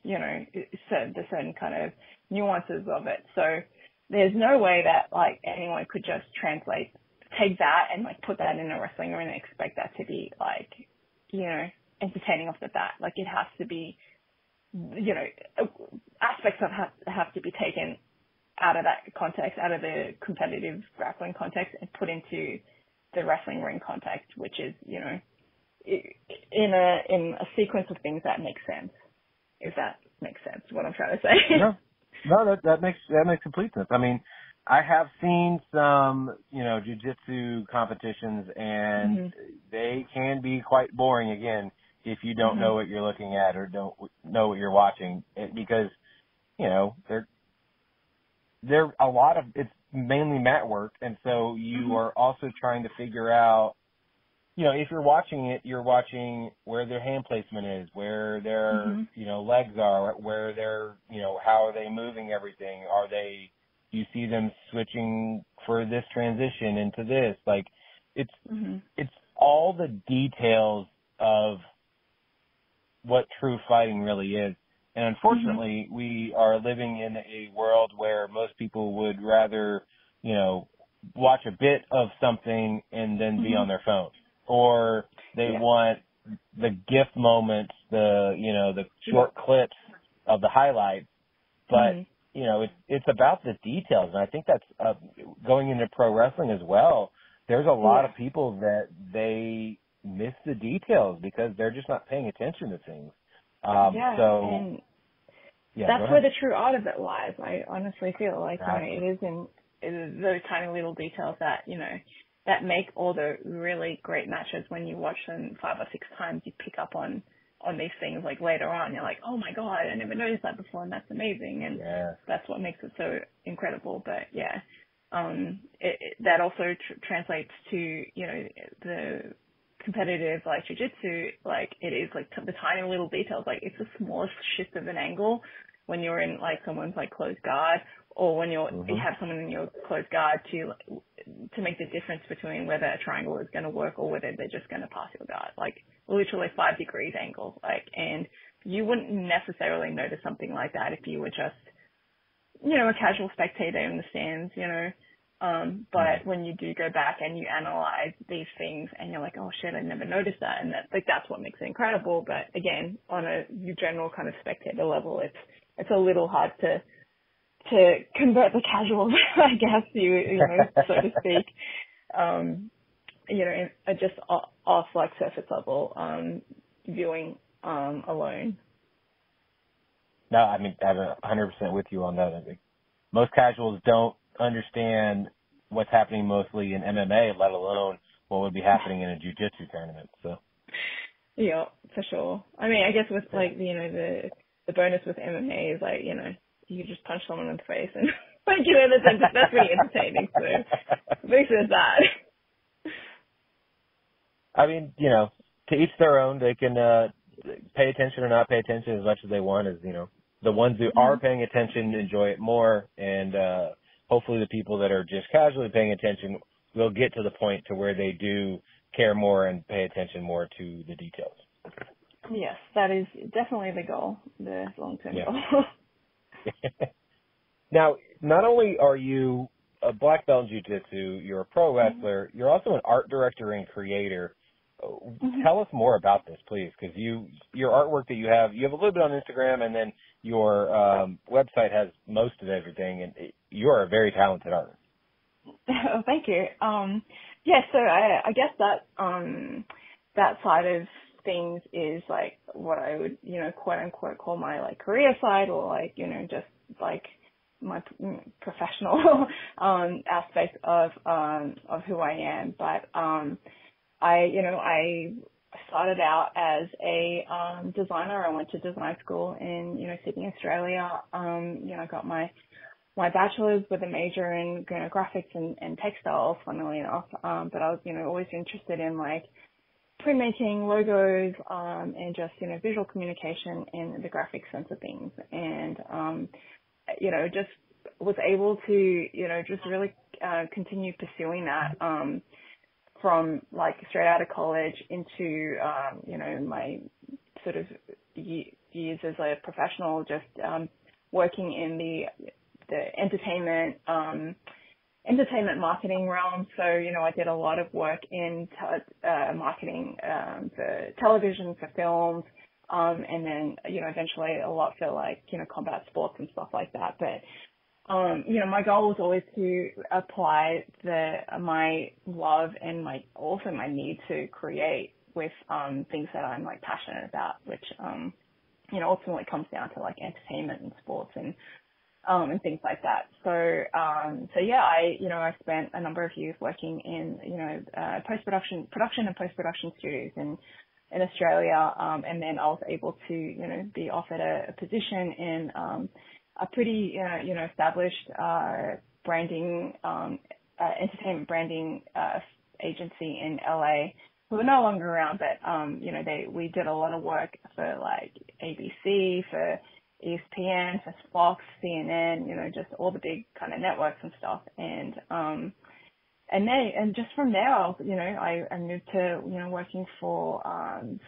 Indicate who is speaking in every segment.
Speaker 1: the certain kind of nuances of it. So there's no way that like anyone could just take that and like put that in a wrestling ring and expect that to be like, entertaining off the bat. Like it has to be, aspects of have to be taken out of that context, out of the competitive grappling context, and put into the wrestling ring context, which is, in a sequence of things that makes sense. If that makes sense, what I'm trying to say.
Speaker 2: No, that makes complete sense. I mean, I have seen some, jiu-jitsu competitions, and they can be quite boring, again, if you don't know what you're looking at or don't know what you're watching, because, they're a lot of, it's mainly mat work, and so you are also trying to figure out, if you're watching it, you're watching where their hand placement is, where their, legs are, where they're, how are they moving everything? You see them switching for this transition into this. Like, it's all the details of what true fighting really is. And unfortunately, we are living in a world where most people would rather, watch a bit of something and then be on their phone. Or they want the GIF moments, the short clips of the highlights. But, it's about the details. And I think that's going into pro wrestling as well. There's a lot of people that they miss the details because they're just not paying attention to things.
Speaker 1: And that's where the true art of it lies. I honestly feel like it is in those tiny little details that, that make all the really great matches. When you watch them 5 or 6 times, you pick up on these things like later on. You're like, oh my God, I never noticed that before, and that's amazing. And that's what makes it so incredible. But that also translates to, the competitive like jiu-jitsu, like it is like the tiny little details. Like it's the smallest shift of an angle when you're in like someone's like closed guard, or when you have someone in your closed guard to make the difference between whether a triangle is going to work or whether they're just going to pass your guard. Like literally 5 degrees angle. Like, and you wouldn't necessarily notice something like that if you were just, a casual spectator in the stands, but when you do go back and you analyze these things and you're like, oh shit, I never noticed that. And that's what makes it incredible. But again, on a general kind of spectator level, it's a little hard to convert the casuals, I guess, so to speak, just off like surface level, viewing, alone.
Speaker 2: No, I mean, I'm 100% with you on that. I think most casuals don't understand what's happening mostly in MMA, let alone what would be happening in a jiu-jitsu tournament. So.
Speaker 1: Yeah, for sure. I mean, I guess with like, the bonus with MMA is like, you just punch someone in the face and like, that's really entertaining. So at least there's that.
Speaker 2: I mean, to each their own. They can pay attention or not pay attention as much as they want. As the ones who are paying attention enjoy it more, and hopefully the people that are just casually paying attention will get to the point to where they do care more and pay attention more to the details.
Speaker 1: Yes, that is definitely the goal, the long-term goal.
Speaker 2: Now, not only are you a black belt in jiu-jitsu, you're a pro wrestler, you're also an art director and creator. Tell us more about this, please, because your artwork that you have a little bit on Instagram, and then your website has most of everything, and you are a very talented artist.
Speaker 1: Oh, thank you. So I guess that side of things is like what I would, quote unquote call my like career side, or like, just like my professional aspect of who I am. But I started out as a designer. I went to design school in Sydney, Australia. I got my bachelor's with a major in graphics and textiles, funnily enough. But I was always interested in like printmaking, logos, and just visual communication and the graphic sense of things. And just was able to just really continue pursuing that from like straight out of college into my sort of years as a professional, just working in the entertainment marketing realm. So, I did a lot of work in marketing for television, for films, and then, eventually a lot for like, combat sports and stuff like that. But, my goal was always to apply my love and my need to create with things that I'm like passionate about, which ultimately comes down to like entertainment and sports and things like that. So yeah, I spent a number of years working in, production and post-production studios in Australia. And then I was able to, be offered a position in, a pretty, established, branding, entertainment branding, agency in LA, who are no longer around, but, we did a lot of work for like ABC, for ESPN, for Fox, CNN, just all the big kind of networks and stuff. And just from there, I moved to, working for,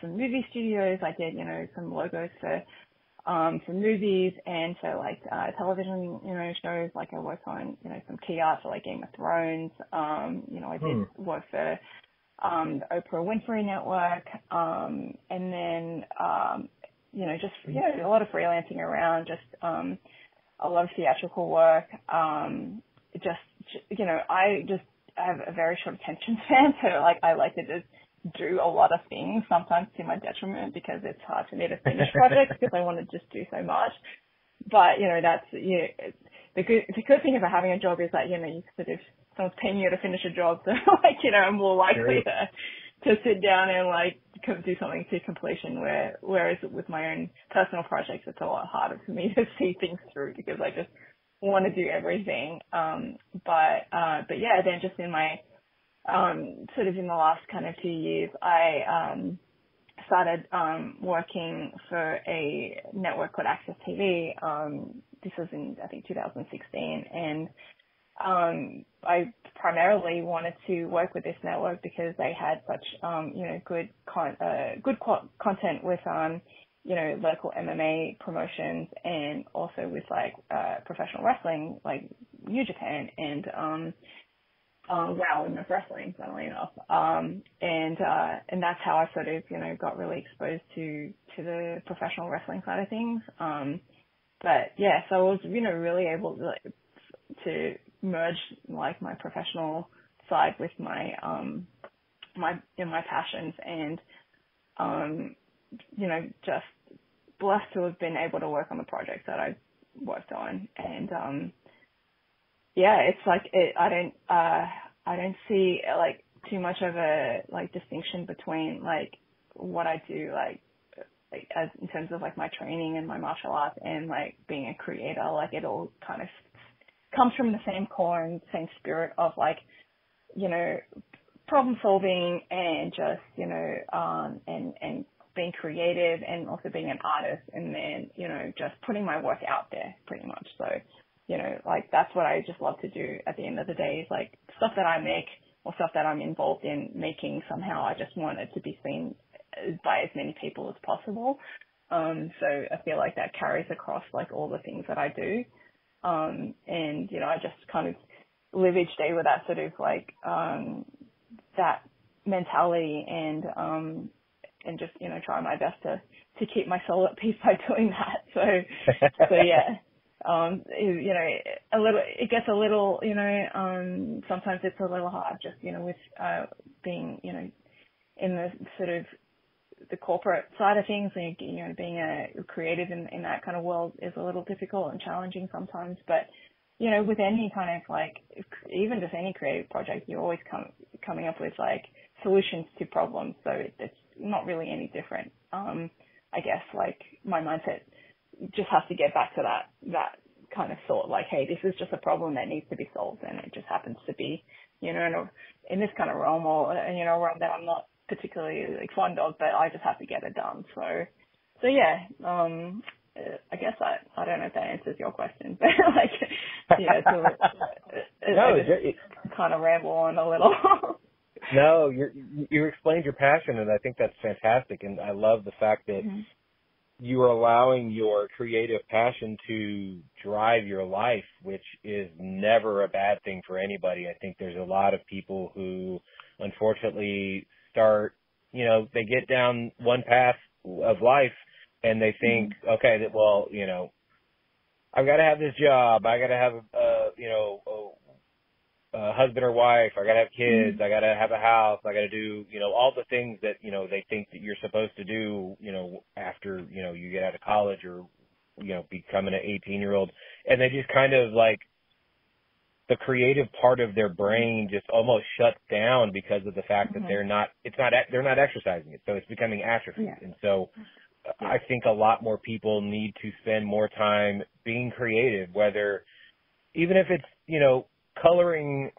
Speaker 1: some movie studios. I did, some logos for, some movies and for like, television, shows. Like I worked on, some key art for like Game of Thrones. I did work for, the Oprah Winfrey Network. And then, just, a lot of freelancing around, just, a lot of theatrical work. I have a very short attention span. So like, I like to just do a lot of things, sometimes to my detriment, because it's hard for me to finish projects because I want to just do so much. But, that's, the good thing about having a job is that, you sort of, someone's paying you to finish a job. So like, I'm more likely to sit down and like do something to completion, whereas with my own personal projects, it's a lot harder for me to see things through because I just want to do everything. But yeah, then just in my, sort of in the last kind of 2 years, I, started, working for a network called Access TV. This was in, I think, 2016. And, I primarily wanted to work with this network because they had such, good content with, local MMA promotions and also with like, professional wrestling, like New Japan and, Wow Women of Wrestling, funnily enough. And that's how I sort of, got really exposed to the professional wrestling side of things. But yeah, so I was, really able to merge like my professional side with my, my passions and, just blessed to have been able to work on the projects that I worked on. And, yeah, it's like, I don't see like too much of a like distinction between like what I do, like as in terms of like my training and my martial arts and like being a creator. Like it all kind of comes from the same core and same spirit of like, problem solving and just, and being creative and also being an artist and then, just putting my work out there pretty much. So, like that's what I just love to do at the end of the day is like stuff that I make or stuff that I'm involved in making somehow. I just want it to be seen by as many people as possible. So I feel like that carries across like all the things that I do. And, I just kind of live each day with that sort of like, that mentality and just, try my best to keep my soul at peace by doing that. So yeah, it gets a little, sometimes it's a little hard just, with, being, in the sort of the corporate side of things, and, being a creative in that kind of world is a little difficult and challenging sometimes. But, with any kind of like, even just any creative project, you're always coming up with like solutions to problems. So it's not really any different. I guess like my mindset just has to get back to that kind of thought, like, hey, this is just a problem that needs to be solved, and it just happens to be, in this kind of realm or, a realm that I'm not particularly like fond of, but I just have to get it done. So yeah, I guess I don't know if that answers your question, but like, yeah, it's kind of ramble on a little.
Speaker 2: No, you explained your passion, and I think that's fantastic. And I love the fact that you are allowing your creative passion to drive your life, which is never a bad thing for anybody. I think there's a lot of people who unfortunately start, they get down one path of life and they think, okay, that, well, I've got to have this job. I got to have, a husband or wife. I got to have kids. I got to have a house. I got to do, all the things that, they think that you're supposed to do, after, you get out of college or, becoming an 18-year-old. And they just kind of like, the creative part of their brain just almost shuts down because of the fact that they're not exercising it. So it's becoming atrophy. Yeah. And so I think a lot more people need to spend more time being creative, whether, even if it's, coloring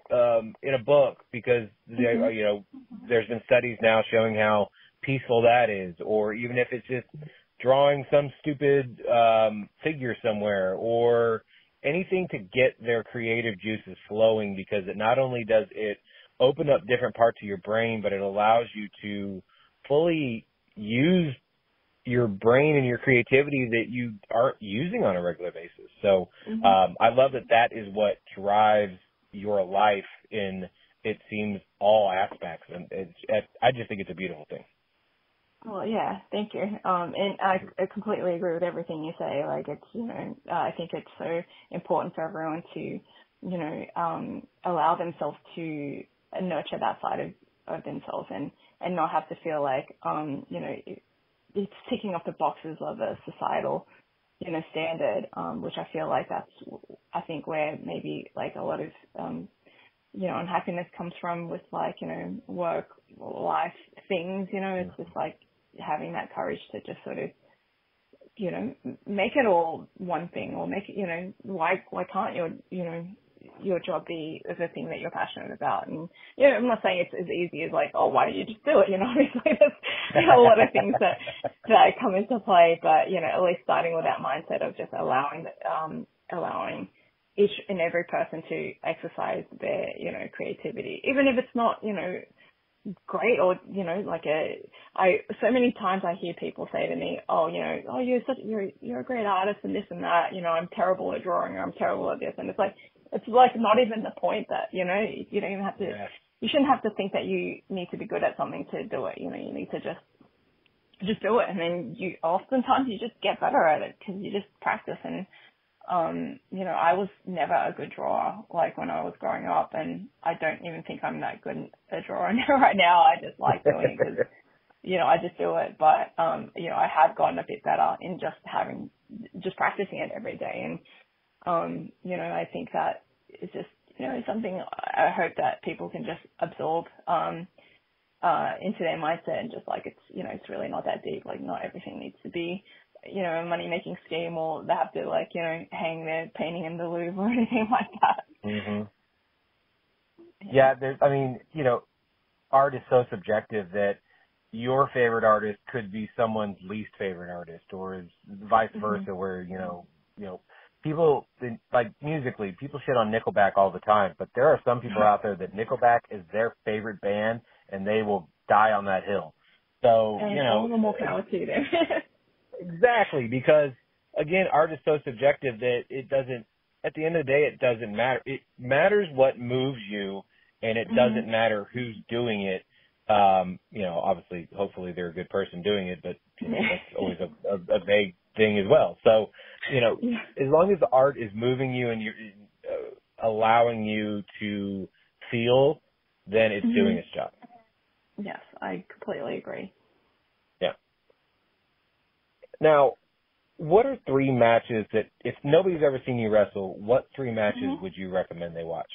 Speaker 2: in a book, because there's been studies now showing how peaceful that is, or even if it's just drawing some stupid figure somewhere, or anything to get their creative juices flowing, because it not only does it open up different parts of your brain, but it allows you to fully use your brain and your creativity that you aren't using on a regular basis. So I love that is what drives your life in, it seems, all aspects. And I just think it's a beautiful thing.
Speaker 1: Well, yeah, thank you. And I completely agree with everything you say. Like, it's, I think it's so important for everyone to, allow themselves to nurture that side of themselves and not have to feel like, it's ticking off the boxes of a societal, standard, which I feel like I think where maybe like a lot of, unhappiness comes from with like, work, life things, it's just like having that courage to just sort of, make it all one thing, or make it, why can't your job be the thing that you're passionate about? And, I'm not saying it's as easy as like, oh, why don't you just do it? Obviously there's a lot of things that come into play, but, at least starting with that mindset of just allowing each and every person to exercise their, creativity, even if it's not, great, or, so many times I hear people say to me, oh, you're a great artist and this and that, I'm terrible at drawing, or I'm terrible at this. And it's like not even the point that, you don't even have to, you shouldn't have to think that you need to be good at something to do it. You need to just do it. And then oftentimes you just get better at it because you just practice. And, I was never a good drawer, like when I was growing up, and I don't even think I'm that good a drawer right now. I just like doing it because, I just do it. But, I have gotten a bit better in just practicing it every day. And, I think that is just, something I hope that people can just absorb, into their mindset, and just like, it's really not that deep. Like, not everything needs to be, a money-making scheme, or they have to like, hang their painting in the Louvre or anything like that.
Speaker 2: Yeah, art is so subjective that your favorite artist could be someone's least favorite artist, or vice versa, where, people, like musically, people shit on Nickelback all the time, but there are some people out there that Nickelback is their favorite band, and they will die on that hill. So,
Speaker 1: all the more power to them.
Speaker 2: Exactly, because, again, art is so subjective that it doesn't, at the end of the day, it doesn't matter. It matters what moves you, and it doesn't matter who's doing it. Obviously, hopefully they're a good person doing it, but that's always a vague thing as well. So, as long as the art is moving you and you're allowing you to feel, then it's doing its job.
Speaker 1: Yes, I completely agree.
Speaker 2: Yeah. Now, what are 3 matches that, if nobody's ever seen you wrestle, what 3 matches would you recommend they watch?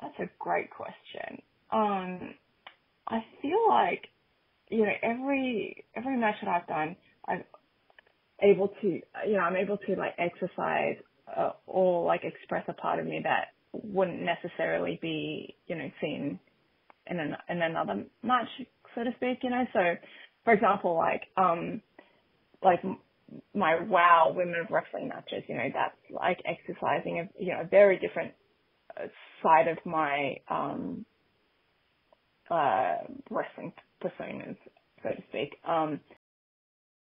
Speaker 1: That's a great question. I feel like, every match that I've done, I'm able to like exercise or like express a part of me that wouldn't necessarily be, seen in another match, so to speak, So, for example, like my WOW Women of Wrestling matches, that's like exercising a very different side of my wrestling personas, so to speak.